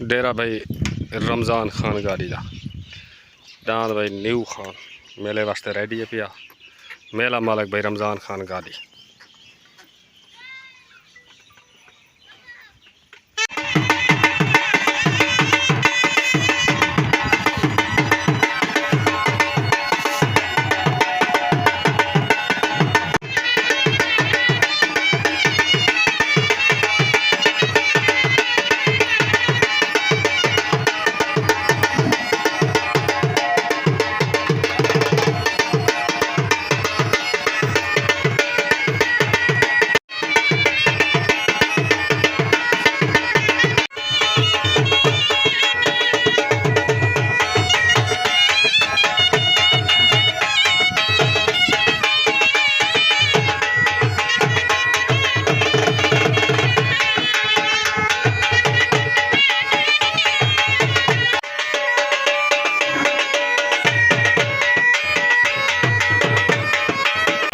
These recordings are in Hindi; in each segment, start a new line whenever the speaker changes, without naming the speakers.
डेरा भाई रमज़ान खान गाड़ी का दांद भाई न्यू खान मेले वास्ते रेडी है पिया। मेला मालक भाई रमज़ान खान गाड़ी।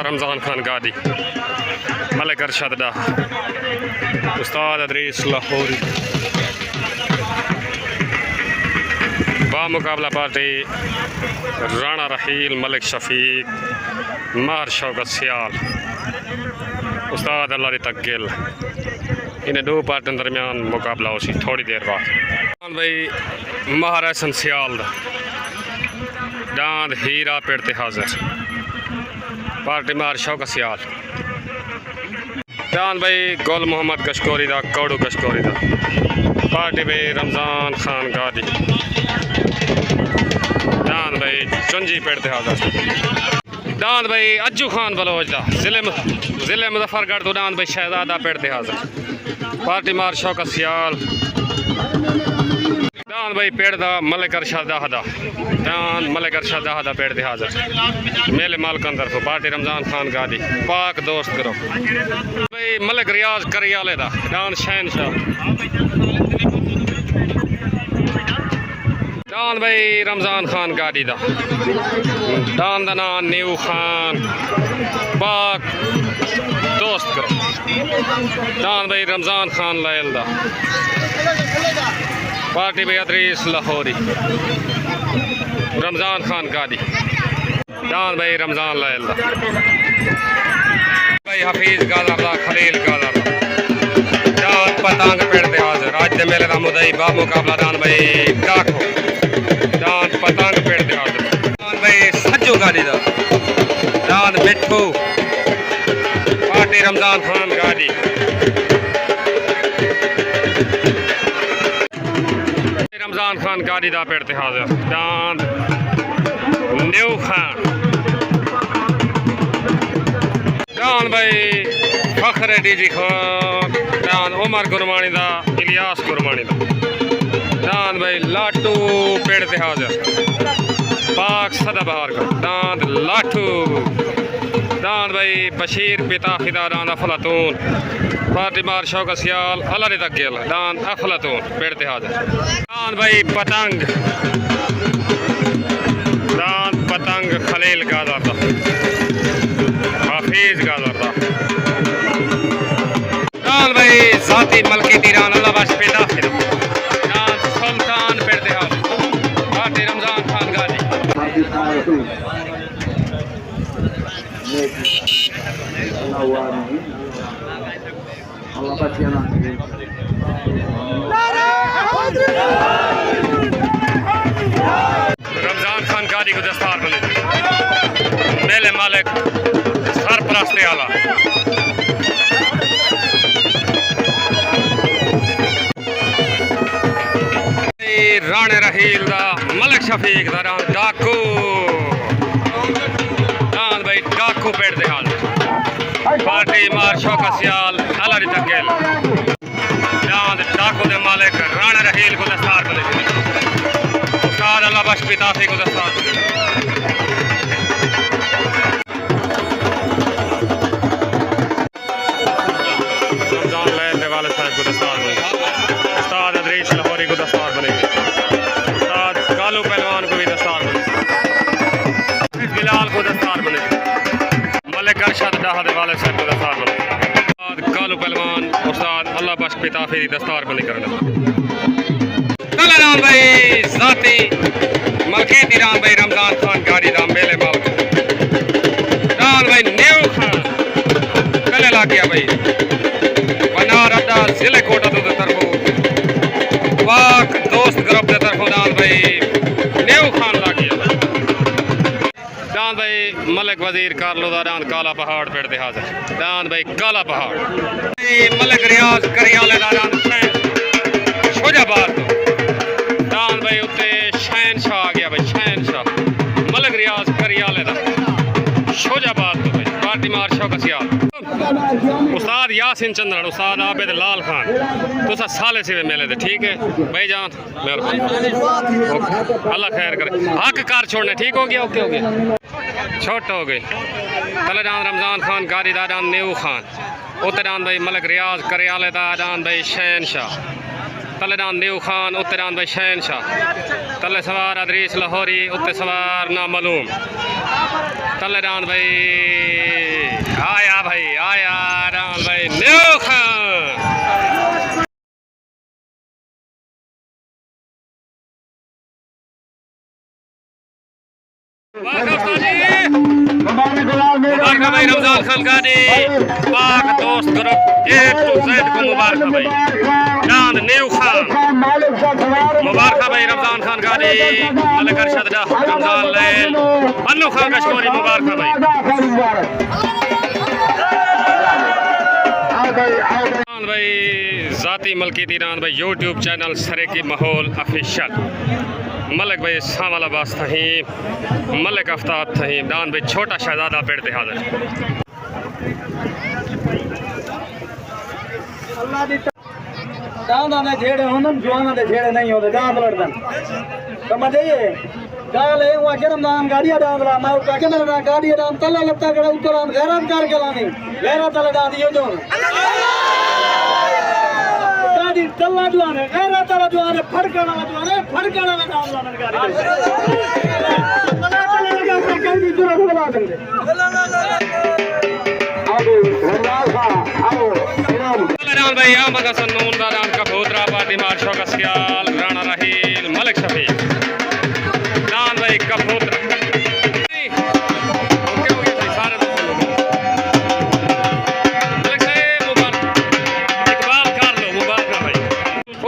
रमज़ान खान गादी मलिक अरशद डा उस्ताद अदरीस लाहौरी बामुकाबला पार्टी राणा रहील मलिक शफीक मार शौकत सियाल उस्ताद अल्लाह तक इन्हें दो पार्टियों दरमियान मुकाबला हो सी थोड़ी देर बाद भाई मार हसन सियाल डांद हीरा पेड़ते हाजिर पार्टी मार शौकत सियाल जान भाई गोल मोहम्मद गशकोरी दा कौड़ू गशकोरी दा पार्टी भाई रमज़ान खान गादी जान भाई चुंजी पेड़ते हाजिर दांद भाई अज्जू खान बलोच दा जिले मुजफ्फरगढ़ तो दांद भाई शहजादा पेड़ते हाजिर पार्टी मार शौकत सियाल दान भाई पेड़ दा मलिक अरशद हदा दान मलिक अरशद हदा पेड़ दे हाजिर मेले मालक अंदर को पार्टी रमज़ान खान गादी पाक दोस्त करो भाई मलिक रियाज करियाले दा दान शहनशाह दान भाई रमज़ान खान गादी दा दान दना न्यू खान पाक दोस्त करो दान भाई रमज़ान खान लायल दा पार्टी भाई अदरीस लाहौरी रमज़ान खान गादी दान भाई रमज़ान लायल भाई हफीज गाजरदा खलील गाजरदा दान पतंग पेड़ते हाजिर आज दे मेले का मुदई बा मुकाबला दान भाई डाको दान पतंग पेड़ते हाजिर दान भाई सज्जू गादी दा दान मिठू पार्टी रमज़ान खान गादी रमज़ान खान गाड़ी दा पेड़ते हाजिर दान न्यू खान दान भाई फखर डीजी खान दान उमर गुरमानी दा इलियास गुरमानी दा दान भाई लाटू पेड़ते हाजिर पाक सदाबहार का दान लाटू दान भाई बशीर पिता फिदा दान अफलातून पार्टी मार शौकत सियाल अल्लाह तक गेल दान अफलातून पेड़ते हाजिर दान भाई पतंग दान पतंग खलील गाजरदा हाफिज गाजरदा दान भाई जाती मलकी तीरान अल्लाह बश पेदा फिर दान सुल्तान पेड़ते हाजिर पार्टी रमज़ान खान गादी रमज़ान खान गादी को दस्तार बने मेले मालिक सरपरस्ती आला राणे रहील दा मलिक शफीक दा डाकू दान भाई डाकू पेड़ दे हाल पार्टी मार शौकत सियाल अल्लाह तक गेल दान डाकू दे मालिक राणे रहील को दस्तार बने उस्ताद अल्लाह बश पिताफी को दस्तार रमज़ान लैल दे वाले साहब को दस्तार बने उस्ताद अदरीस लाहौरी शाह दे वाले सेट दस्तार बंदी कालू पहलवान उस्ताद अल्लाह बख्श पिता फेरी दस्तार बंदी करना तलेरान भाई जाती मलकीती रान भाई रमजान खान गाड़ी दा मेले माल रान भाई न्यू खान कले ला गया भाई बनार अड्डा जिले कोटा तो तरफों पाक दोस्त ग्रुप के तरफों दान भाई न्यू खान ला गया दान भाई मलिक वजीर कारलो दान काला पहाड़ पेड़ दे हाजिर दान भाई काला पहाड़ मलिक रियाज करियाले दान शोजाबाद तो दान भाई उत्ते शहनशाह आ गया भाई शहनशाह मलिक रियाज करियाले दा शोजाबाद तो भाई पार्टी मार शौकसियाल उस्ताद यासिन चंद्रन उस्ताद आबिद लाल खान तुसा साले सिवे मेले थे ठीक है भाई जान मेहरबानी अल्लाह खैर करे हक कार छोड़ने ठीक हो गया ओके हो गया छोट हो गई तलेदान रमजान खान गारी दादान नेऊ खान उतरान भाई मलिक रियाज करियाले दादान भाई शहनशाह तलेदान नेऊ खान उतरान भाई शहनशाह तले सवार अदरीस लाहौरी उत्ते सवार नामालूम तलेदान भाई आया रान भाई न्यू खान मुबारक भाई रमजान खान गाड़ी पाक दोस्त ग्रुप ए टू जेड को मुबारक भाई चांद न्यू खान मुबारक भाई रमजान खान गाड़ी मलिक अरशद रमजान लैल अन्नू खान कश्मीरी मुबारक भाई जाती मलकीती रान भाई यूट्यूब चैनल सरेकी माहौल ऑफिशियल मलिक भाई सामला बास थहीम मलिक आफ्ताब थहीम दान भाई छोटा शहजादा पेड़ दे हाजिर
दादा ने छेड़े होन जवाना दे छेड़े नहीं होते दांत लड़दन समझ आइए गाल है वो रमजान गाड़ियां डांदला मैं काके मेरा गाड़ियां डांद तला लगता कड़ा उतरान गैरत करके लानी गैरत तला डांद यो जो गाड़ी तला जुआने गैरत तला जुआने फड़कना जुआने डांद लाने गाड़ी तला तला लगा के गाड़ी जुरा लगा देंगे आबू रमजान आओ
तलेदान भाई अहमद हसन नून दादान का भोदरा पार्टी मार शौकसियाल राणा रहील मलिक शफी दान भाई कपूर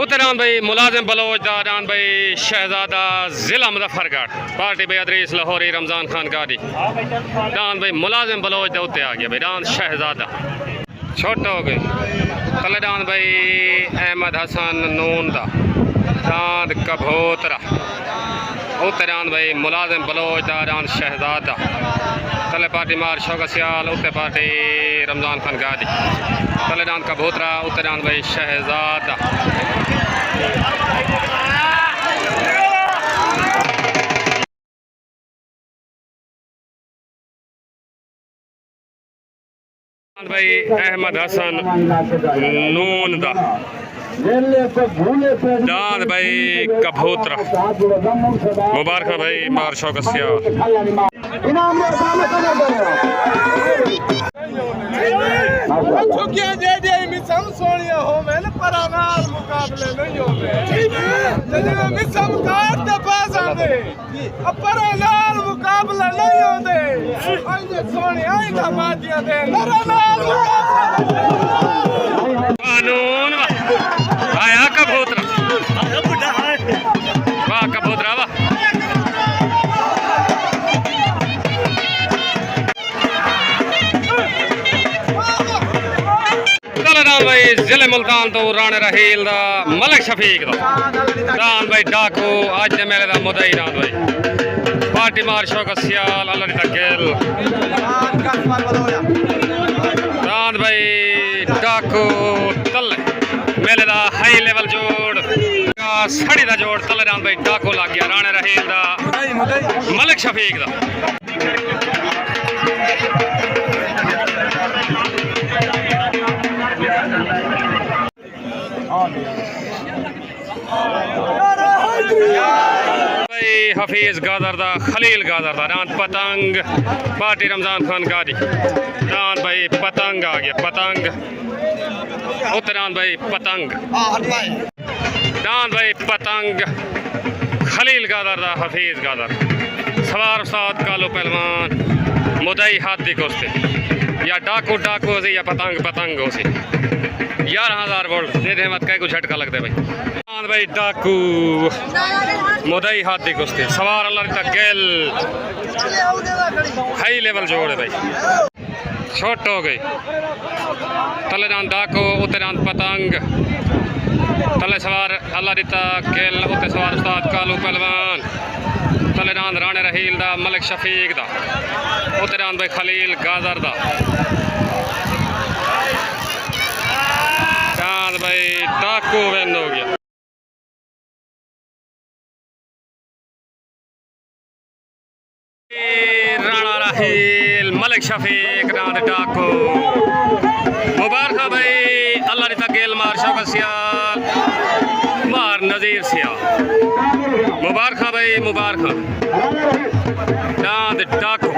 उतरान भाई मुलाजिम बलोच दान भाई शहजादा जिला मुजफ्फरगढ़ पार्टी भाई अदरीस लाहौरी रमजान खान गाड़ी दान भाई मुलाजिम बलोच दा उत्ते आ गया भाई दान शहजादा छोटा हो गई तलेदान भाई अहमद हसन नून दा दान कबूतरा उतरान भाई मुलाजिम बलोच दान शहजादा तले पार्टी मार शौकसियाल उत्ते पार्टी रमजान खान गादी तलेदान कबूतरा उतरान भाई शहजादा भाई अहमद हसन नून दा दान भाई कबूतरा मुबारक भाई मार शौकसियाल
छुकिया जे जे मिसम सोनिया हो मैंने परानाल मुकाबले नहीं होते जब मिसम कार दे पास आंदे परानाल मुकाबले नहीं होते आइए सोनिया आई धमादिया दे परानाल
कानून आया कबूतरा वाह कबूतरा वाह भाई जिले मुल्तान तो राणे रहील दा मलिक शफीक दा रान भाई डाकू आज दे मेले दा मुदई रान भाई पार्टी मार शौकसियाल अल्लाह दी तकेल रान भाई डाकू तले मेले दा हाई लेवल जोड़ सड़ी दा जोड़ तले रान भाई डाकू लग गया राणे रहील दा मलिक शफीक दा हफीज गादर दा खलील गादर दा रान पतंग पार्टी रमजान खान गाड़ी रान भाई पतंग आ गया पतंग उत्तरान भाई पतंग रान भाई पतंग खलील गादर दा हफीज गादर सवार उस्ताद कालो पहलवान मुदई हाथ दी कोस्ते या डाकू डाकू हो या पतंग पतंग हो 11,000 वोल्ट दे दे मत कहीं को झटका लगता है भाई डाकू मुदई हाथ दी कुश्ती सवार अल्लाह तक गेल हाई लेवल जोड़ है भाई छोट हो गई तले रान डाकू उते रान पतंग तले सवार अल्लाह दिता गेल उते सवार उस्ताद कालू पहलवान तले रान राणे रहील दा मलिक शफीक दा उते रान भाई खलील गाजर दा रान भाई डाकू विन हो गया राणा राहील मलिक शफीक रान डाकू मुबारक भाई अल्लाह ने तक गेल मार शौकत सियाल मार नजीर सियाल मुबारक भाई मुबारक रान डाकू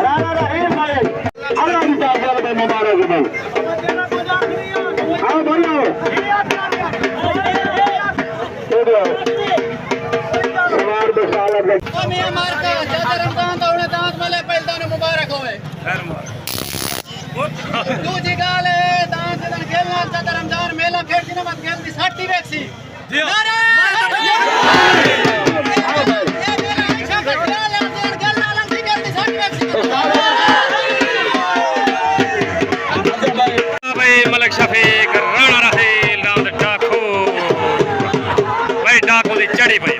दूजी गाल है दांत दन खेलना चाहता रमजान मेला खेल दिन मत खेल दी साटी वेक्सी नारे
मलिक शफीक राणा राहील रान डाकू भाई डाकू दी चढ़ी पई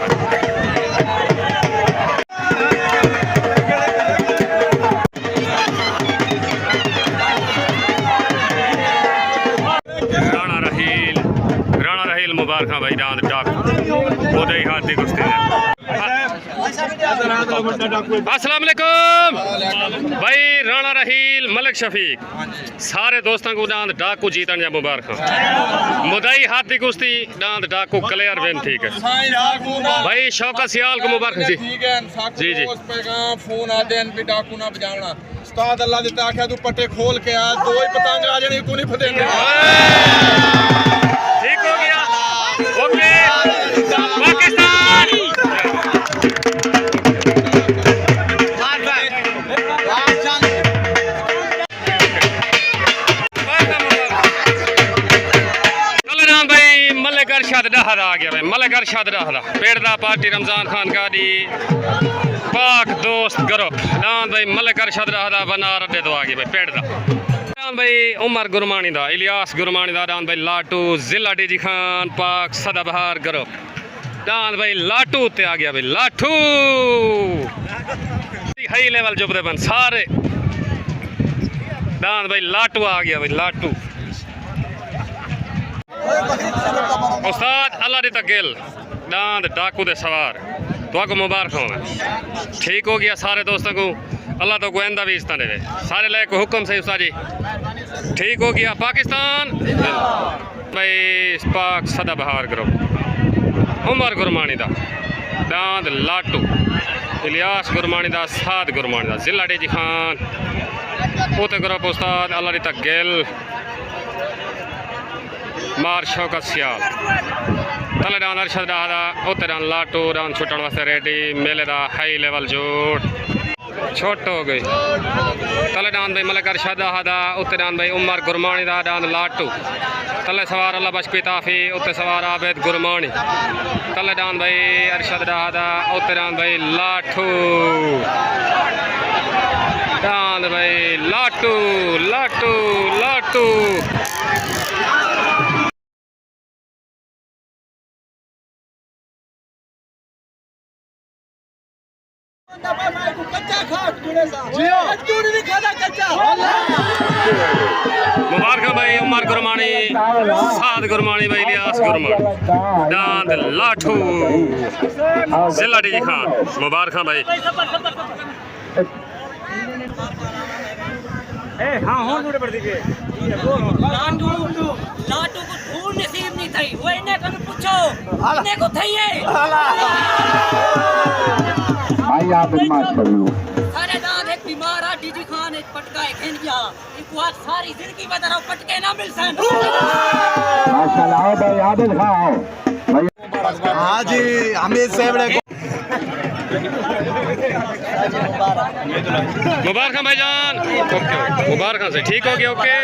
मुबारक भाई रान डाकू उदय हाथ दी कुश्ती अस्सलाम वालेकुम भाई राणा रहील मलिक शफीक सारे दोस्तों को डांद डाकू जीतन जा मुबारक मुदई हाथ दी कुश्ती डांद डाकू क्लियर विन ठीक है भाई शौकत सियाल को मुबारक जी जी
फोन आ देन भी डाकू ना बजावना उस्ताद अल्लाह दी ताकि तू पट्टे खोल के आ दो ही पतंग आ जानी को नहीं फदेंगे
ठीक हो गया ओके पाकिस्तान भाई मलिक अरशद डहर आ गया भाई मलिक अरशद डहर पेड़ दा पार्टी रमजान खान गाड़ी पाक दोस्त ग्रुप नान भाई मलिक अरशद डहर बना रडे तो आ गया भाई पेड़ दा भाई उमर गुरमानी दा इलियास गुरमानी दा डान भाई लाटू जिला डीजी खान पाक सदाबहार ग्रुप डान भाई लाटू ते आ गया भाई लाटू हाई लेवल जुबदे बन सारे डान भाई लाटू आ गया भाई लाटू उस्ताद अल्लाह दी तकेल डांद डाकू दे सवार तो आपको मुबारक हो ठीक हो गया सारे दोस्तों को अल्लाह तो गोइंदा भी इस्ता दे सारे लायक हुक्म से उस्ताद जी ठीक हो गया पाकिस्तान भाई पाक सदाबहार ग्रुप उमर गुरमानी दा डांद लाटू इलियास गुरमानी दा साद गुरमानी दा जिला डीजी खान उते ग्रुप उस्ताद अल्लाह दी तकेल मार शौकत सियाल तले डान अरशद दा उते डान लाटू डान छुटन वास्ते रेडी मेले दा हाई लेवल जोड़ छोट हो गई तले डान भाई मलिक अरशद दा उते डान भाई उमर गुरमानी दा डान लाटू तले सवार अल्लाह बशकी ताफी उते सवार आबेद गुरमानी तले डान भाई अरशद दा उते डान भाई लाटू डान भाई लाटू लाटू लाटू मुबारक भाई उमर गुरमानी साद गुरमानी भाई इलियास गुरमानी डांद लाठू जिला डीजी खान मुबारक भाई
हाँ हो जोड़े पड़ दीजिए लाटू को खून नसीब नहीं थई वो इन्हें कभी पूछो इन्हें को थई है
भाई आबिद माशाल्लाह
सारे दांत एक बीमार आ डीजी खान एक पटका एक खेल गया इनको आज सारी जिंदगी में तरह पटके ना मिल सन
माशाल्लाह आओ भाई आबिद खां आओ भाई
हाँ जी हमीद सेवड़े को
मुबारक भाईजान। ओके मुबारक से ठीक हो गया। ओके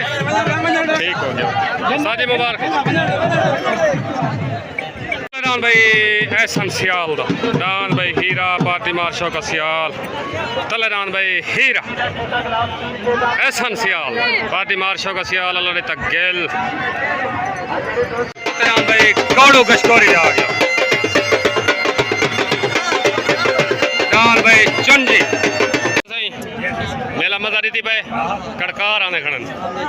ठीक हो गया साजी मुबारक। डान भाई एहसन सियाल दा डान भाई हीरा पार्टी मार्शो का सियाल तले डान भाई हीरा एहसन सियाल पार्टी मार्शो का सियाल अल्लाह तक गेल डान भाई कौड़ू गश्कोरी आ गया डान भाई चुंजी मेला मजा दी थी भाई कड़कार आने खड़न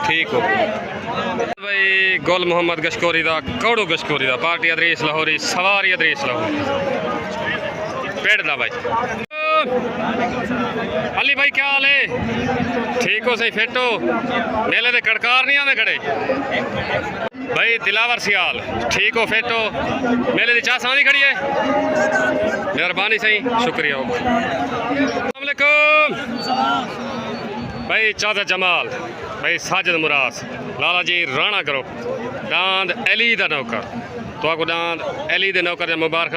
ठीक हो भाई गोल मोहम्मद गश्कोरी दा कौड़ू गश्कोरी दा पार्टी अदरीस लाहौरी सवारी अदरीस लाहौरी पेड़ दा भाई अली भाई क्या हाल है ठीक हो सही फिट हो मेले दे कड़कार नहीं आने खड़े भाई दिलावर सियाल ठीक हो फिट हो मेले दी चाह सानी खड़ी है मेहरबानी सही शुक्रिया अस्सलाम वालेकुम भाई चाचा जमाल भाई साजिद मुरास लाला जी राणा करो डांद एली दा नौकर तो आपको डांद एली दे नौकर जा मुबारक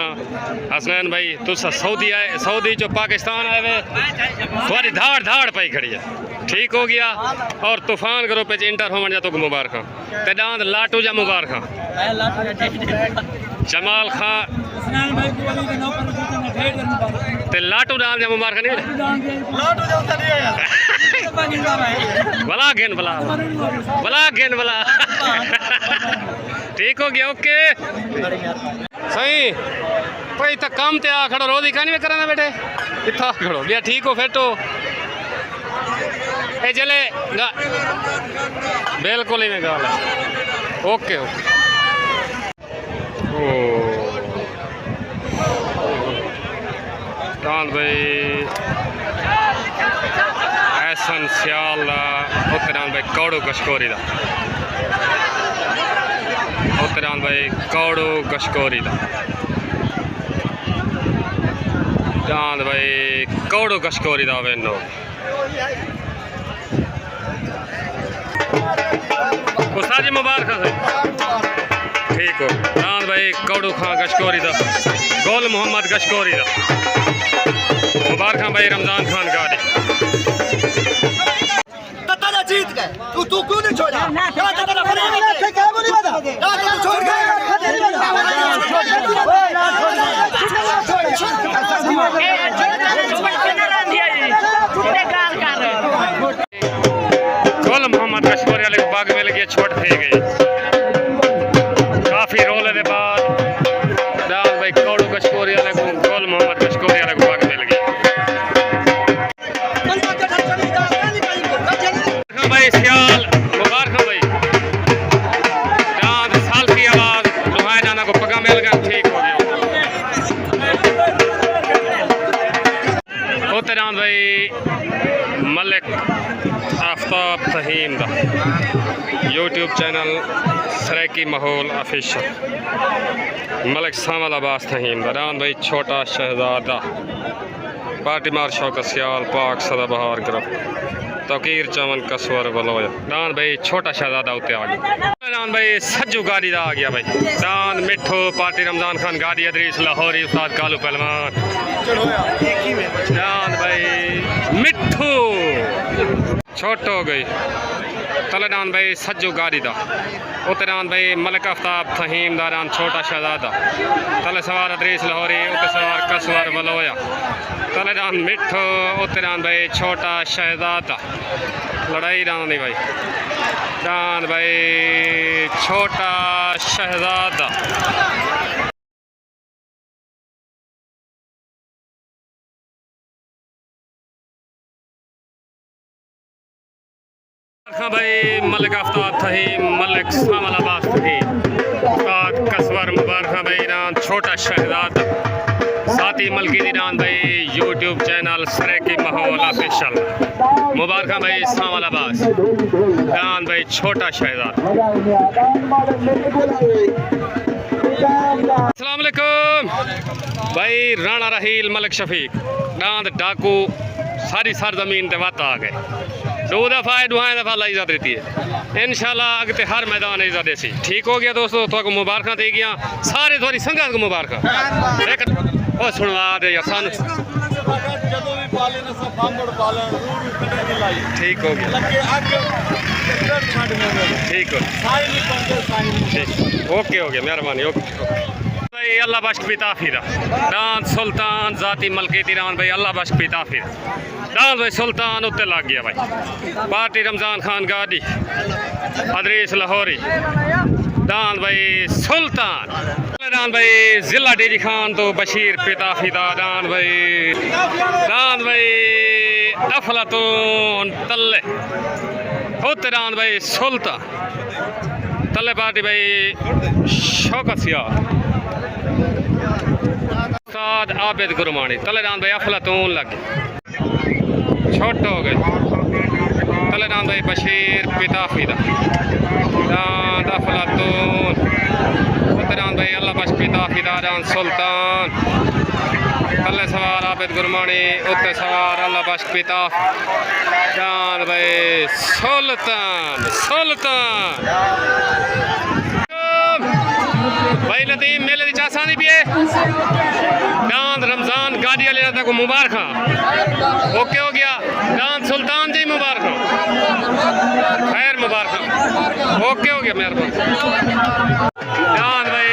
हसनैन भाई तुसा सऊदी आए सऊदी जो पाकिस्तान आए वे तुम्हारी धाड़ धाड़ पाई खड़ी है ठीक हो गया और तूफान ग्रुप इंटर होवन जा तो मुबारक ते डांद लाटू जा मुबारक जमाल खां ते लाटू डाल जा मुबारक नहीं बला गेन बला ठीक हो गया ओके सही भाई तक काम ते आ खड़ो रोज ही में करना बेटे इतना खड़ो भैया ठीक हो फिट हो ए जले बिल्कुल ही में गाल है ओके ओके डांद भाई एहसन सियाल डांद भाई कौड़ू गश्कोरी दा डांद भाई कौड़ू गश्कोरी दा डांद भाई कौड़ू गश्कोरी दा वेनो उस्ताद जी मुबारक है ठीक हो डांद भाई कौड़ू खां गश्कोरी दा गोल मोहम्मद गश्कोरी दा मुबारक भाई रमजान खान का
जीत गए तू क्यों नहीं छोड़ा छोड़
गोल मोहम्मद गश्कोरी वाले को बाग में लगी छोट थी गई काफी रोले के बाद डाल भाई कौड़ू गश्कोरी वाले को गोल मोहम्मद गश्कोरी वाले को बाग में लगी भाई सियाल मुबारक भाई डांद साल की आवाज लुहाए जाना को पगा मिल गया ठीक हो गया होते डांद भाई मलिक आफ्ताब फहीम दा यूट्यूब चैनल सरेकी माहौल ऑफिशियल मलिक सामल अब्बास फहीम दा डांद भाई छोटा शहजादा पार्टी मार शौक सियाल पाक सदाबहार ग्रुप तौकीर चमन कसवर बलोया डांद भाई छोटा शहजादा उते आ गया डांद भाई सज्जू गाड़ी दा आ गया भाई डांद मिठो पार्टी रमजान खान गाड़ी अदरीस लाहौरी उस्ताद कालू पहलवान डांद भाई मिठो छोट हो गई तले डांद भाई सज्जू गाड़ी दा उते डांद भाई मलिक आफ्ताब फहीम दा डांद छोटा शहजादा तले सवार अदरीस लाहौरी उते सवार कसवर बलोया तले डांद मिठो उते डांद भाई छोटा शहजादा लड़ाई डांद नहीं भाई डांद भाई छोटा शहजादा भाई मलिक आफ्ताब फहीम मलिक सामल अब्बास फहीम उस्ताद कसवर मुबारक भाई डांद छोटा शहजादा साथी मलकी दी डांद भाई यूट्यूब चैनल सरेकी माहौल ऑफिशियल मुबारक भाई सामल अब्बास डांद भाई छोटा शहजादा। अस्सलाम वालेकुम भाई। राणा रहील मलिक शफीक डांद डाकू सारी सरजमीन ते वत आ गए। 2 दफ़ा 2 दफ़ा लाई इज्जत देती है इंशाल्लाह अगते हर मैदान इज्जत देसी। ठीक हो गया दोस्तों, तो मुबारक दे गया सारे थोड़ी संगत को मुबारक। ओ सुनवा दे या सन ठीक हो गया ठीक हो ठीक ओके हो गया मेहरबानी ओके भाई। अल्लाह बख्श पिता फिरा दान सुल्तान जाती मलकी तिरान भाई अल्लाह बख्श पिता फिर दान भाई सुल्तान उत्ते लग गया भाई। पार्टी रमजान खान गादी अदरीस लाहौरी दान भाई सुल्तान दान भाई जिला डेरी खान तो बशीर पिता फिदा दान भाई अफलातून तल्ले उत्ते दान भाई सुल्तान तल्ले पार्टी भाई शौकत सियाल उस्ताद आबिद गुरमानी तलेदान भाई अफलातून लगे छोटे हो गए। तलेदान भाई बशीर पिता फिदा दान अफलातून तलेदान भाई अल्लाह बख्श पिता फिदा दान सुल्तान तले सवार आबिद गुरमानी उत्ते सवार अल्लाह बख्श पिता दान भाई सुल्तान सुल्तान भाई लतीम मेले की चासानी भी है दान रमजान गाड़ी वाले को मुबारक ओके हो गया। दान सुल्तान जी मुबारक खैर मुबारक ओके हो गया मेहरबानी। दान भाई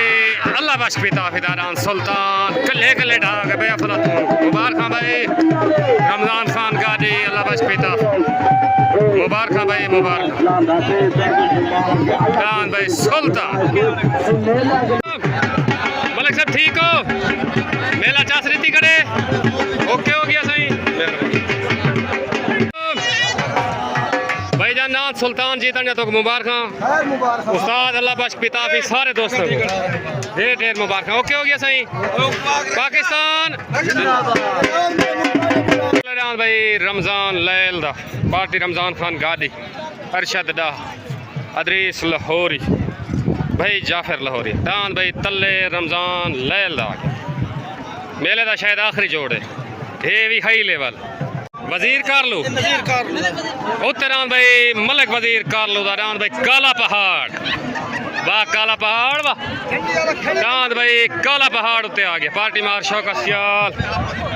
अल्लाह बख्श पिता फिदा दान सुल्तान कले कले ढाक भाई अफलातून मुबारक भाई। रमजान खान गाड़ी अल्लाह बख्श पिता मुबारक भाई मुबारक दान भाई सुल्तान। मलिक साहब ठीक हो मेला चास रीति करे ओके हो गया सही भाई जान नाथ सुल्तान जी तन्या तो मुबारक उस्ताद अल्लाह बख्श पिता भी सारे दोस्तों को ढेर ढेर मुबारक ओके हो गया सही। पाकिस्तान भाई रमजान लैल दा पार्टी रमजान खान गादी अरशद डाह अदरीस लाहौरी भाई जाफर लाहौरी दान भाई तले रमजान लैल दा मेले दा शायद आखिरी जोड़ है ये भी हाई लेवल वजीर कर लो उत्तरान भाई मलिक वजीर कर लो दान भाई काला पहाड़ वाह काला पहाड़ वाह दान भाई काला पहाड़ उत्ते आ गया। पार्टी मार शौकत सियाल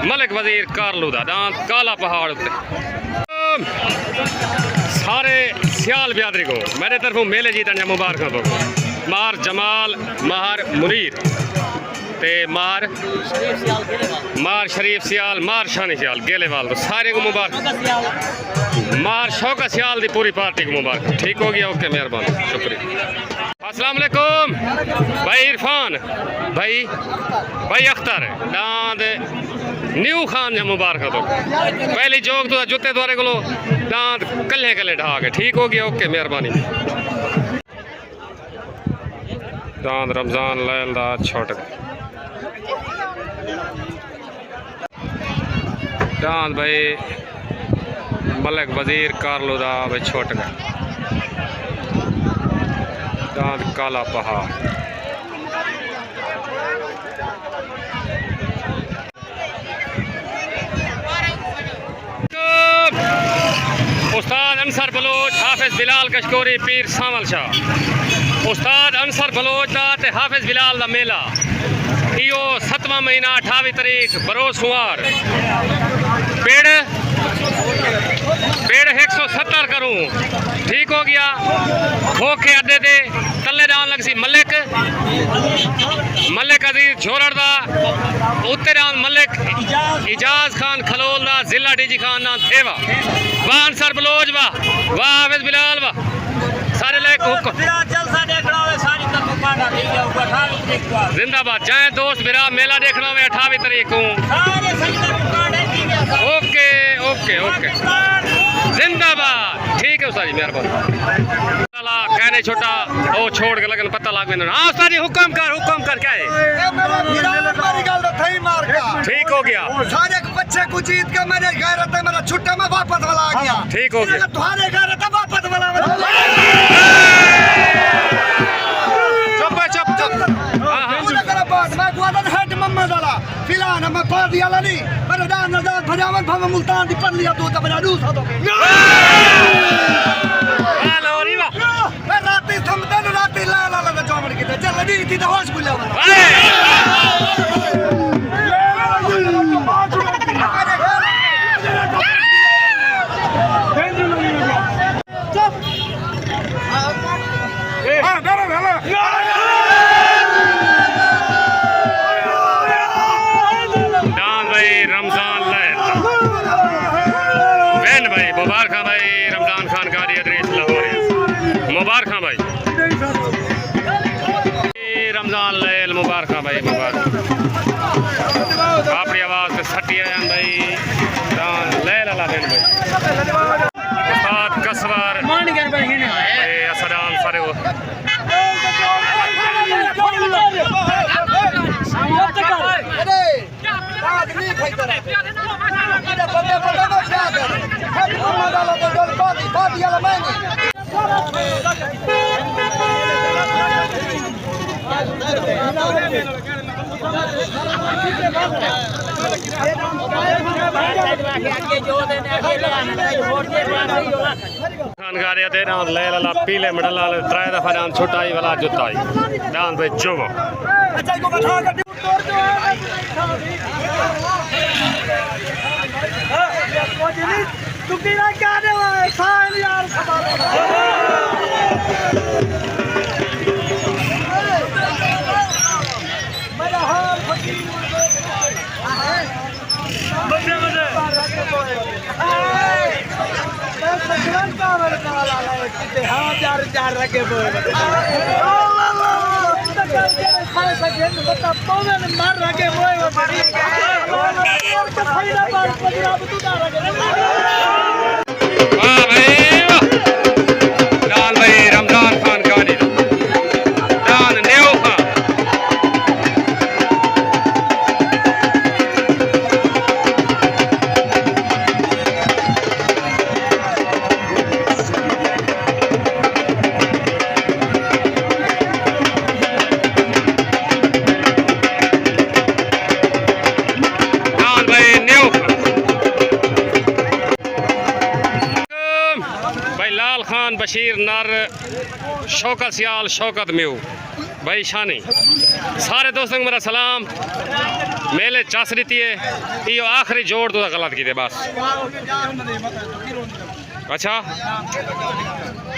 मलिक वजीर कर लो दान काला पहाड़ उत्ते सारे सियाल बियादरी को मेरे तरफों मेले जीतने मुबारक दो। मार जमाल मार मुनीर ते मार शरीफ सियाल मार शानी सियाल गेलेवाल तो सारे को मुबारक। मार शौकत सियाल दी पूरी पार्टी को मुबारक ठीक हो गया ओके मेहरबानी शुक्रिया। अस्सलाम वालेकुम भाई इरफान भाई अख्तर दांद न्यू खान ने मुबारक दो पहली जोक तो जुत्ते द्वारे को दांत कल्ले कल्ले ढाक ठीक हो गया ओके मेहरबानी। दांत रमजान लैल दा छोट दांत भाई मलिक वजीर कारलो दा भाई छोट दांत काला पहाड़ उस्ताद अंसर बलोच हाफिज बिलाल कशकोरी पीर सामल शाह उस्ताद अंसर बलोच दा ते हाफिज बिलाल दा मेला इो 7वां महीना 28 तारीख बरोज सुमार पेड़ 170 करूँ ठीक हो गया। खोखे अड्डे दे तले दान लग सी मलिक अजीज झोरड़ दा उत्ते दान मलिक इजाज खान खलोल दा जिला डीजी खान ना थेवा वाह अंसर बलोच वाह हाफिज बिलाल वाह सारे लायक हुक्म जिंदाबाद जाए दोस्त मेरा मेला देखना में 28 तारीख को ओके ओके ओके जिंदाबाद ठीक है सारी मेहरबानी। कहने छोटा वो छोड़ के लगन पता लाग में हाँ सारी हुक्म कर क्या है ठीक हो गया
सारे बच्चे को जीत के मेरे गैरत है मेरा छुट्टा में वापस वाला आ गया
ठीक हो गया
तुम्हारे गैरत है वापस वाला चुप
फादी वाला नहीं पर दान नजर भजावन भव मुल्तान दी पर लिया दो तबरा दू सा तो
हेलो रीवा
मैं राती समदन राती ला ला ला जोमड़ के चल दी थी तो होश बुला
मुबारक भाई रमजान खान कारी अदरीस लाहौर मुबारक भाई रमजान लैल मुबारक भाई मुबारक अपनी आवाज से सटी आया भाई लैल अला दिन भाई उस्ताद कसवर असदान सारे खानगारिया दे ना ले ला पीले मेडल वाले त्राय दफा नाम छुटाई वाला जुताई डांस पे जुबो
तुकीरा क्या दे साल यार मेरा हाल फकीर मजे मजे मैं सजन का वाला किते हां चार चार रखे बोल खाए सके बता पौने मार रखे बोए बड़ी और तो फायदा बात पंजाब तू ना रखे
वाह भाई लाल भाई रमजान खान कारी दान नेओ खान बशीर नर शौकत सियाल शौकत म्यू भाई शानी सारे दोस्तों को मेरा सलाम मेले चस दी है यो आखिरी जोड़ तो गलत की बस अच्छा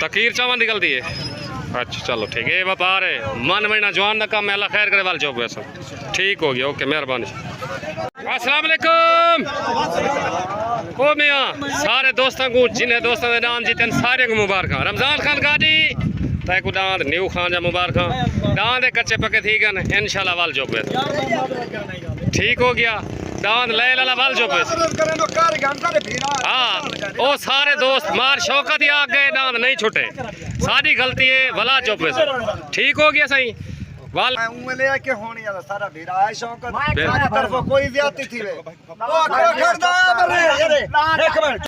तकीर चावन निकलती है अच्छा चलो ठीक है व्यापार है मन महीना जवान का काम अल्लाह खैर करे वाल जॉब वैसा ठीक हो गया ओके मेहरबानी अस्सलाम वालेकुम ओ मियाँ सारे दोस्तों को जिन्हें दोस्तों के नाम जीतन सारे को मुबारक रमजान खान गाड़ी तय को दांत न्यू खान जा मुबारक दांत कच्चे पके थी गन इंशाल्लाह वाल जॉब ठीक हो गया दांत ले ला वाल जॉब हाँ ओ सारे दोस्त मार शौकत ही आ गए दांत नहीं छुटे सारी गलती है वाला जॉब ठीक हो गया सही वाल
उंगले के होनी है सारा भीड़ा है शौकत सारी तरफ कोई ज्यादती थी वे ओ खड़दा एक मिनट